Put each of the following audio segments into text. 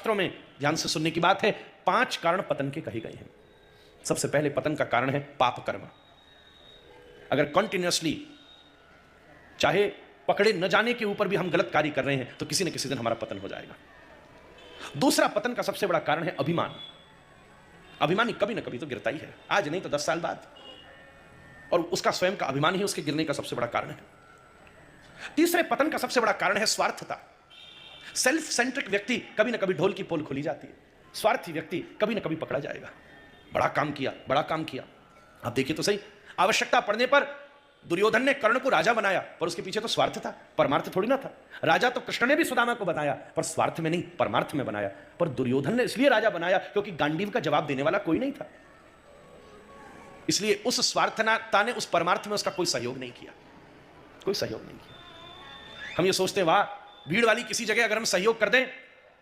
शास्त्रों में ध्यान से सुनने की बात है, 5 कारण पतन के कहे गए हैं। सबसे पहले पतन का कारण है पाप कर्म। अगर कंटिन्यूअसली चाहे पकड़े न जाने के ऊपर भी हम गलत कार्य कर रहे हैं तो किसी न किसी दिन हमारा पतन हो जाएगा। दूसरा पतन का सबसे बड़ा कारण है अभिमान। अभिमानी कभी ना कभी तो गिरता ही है, आज नहीं तो 10 साल बाद, और उसका स्वयं का अभिमान ही उसके गिरने का सबसे बड़ा कारण है। तीसरे पतन का सबसे बड़ा कारण है स्वार्थता। सेल्फ सेंट्रिक व्यक्ति कभी ना कभी ढोल की पोल खुली जाती है, स्वार्थी व्यक्ति कभी ना कभी पकड़ा जाएगा। बड़ा काम किया, बड़ा काम किया। आप देखिए तो सही, आवश्यकता पड़ने पर दुर्योधन ने कर्ण को राजा बनाया, पर उसके पीछे तो स्वार्थ था, परमार्थ थोड़ी ना था। राजा तो कृष्ण ने भी सुदामा को बनाया, पर स्वार्थ में नहीं, परमार्थ में बनाया। पर दुर्योधन ने इसलिए राजा बनाया क्योंकि गांडीव का जवाब देने वाला कोई नहीं था, इसलिए उस स्वार्थता ने उस परमार्थ में उसका कोई सहयोग नहीं किया, कोई सहयोग नहीं किया। हम ये सोचते हैं वाह, भीड़ वाली किसी जगह अगर हम सहयोग कर दें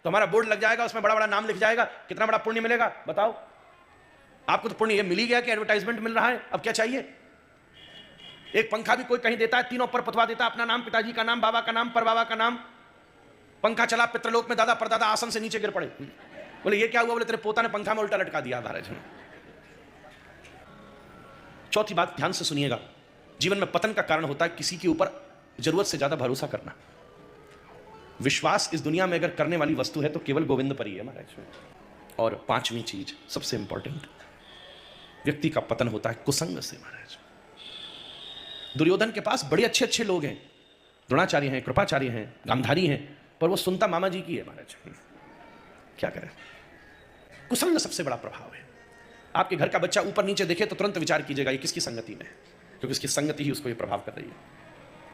तो हमारा बोर्ड लग जाएगा, उसमें बड़ा बड़ा नाम लिख जाएगा, कितना बड़ा पुण्य मिलेगा। बताओ, आपको तो पुण्य ये मिल ही गया कि एडवर्टाइजमेंट मिल रहा है, अब क्या चाहिए। एक पंखा भी कोई कहीं देता है, तीनों पर पथवा देता है, अपना नाम, पिताजी का नाम, बाबा का नाम, परबाबा का नाम। पंखा चला, पितृलोक में दादा परदादा आसन से नीचे गिर पड़े। बोले ये क्या हुआ? बोले तेरे पोता ने पंखा में उल्टा लटका दिया महाराज। चौथी बात ध्यान से सुनिएगा, जीवन में पतन का कारण होता है किसी के ऊपर जरूरत से ज्यादा भरोसा करना। विश्वास इस दुनिया में अगर करने वाली वस्तु है तो केवल गोविंद पर ही है महाराज। और 5वीं चीज सबसे इंपॉर्टेंट, व्यक्ति का पतन होता है कुसंग से महाराज। दुर्योधन के पास बड़े अच्छे अच्छे लोग हैं, द्रोणाचार्य हैं, कृपाचार्य हैं, गांधारी हैं, पर वो सुनता मामा जी की है महाराज। क्या करें, कुसंग सबसे बड़ा प्रभाव है। आपके घर का बच्चा ऊपर नीचे देखे तो तुरंत विचार कीजिएगा ये किसकी संगति में है, क्योंकि इसकी संगति ही उसको ये प्रभाव कर रही है।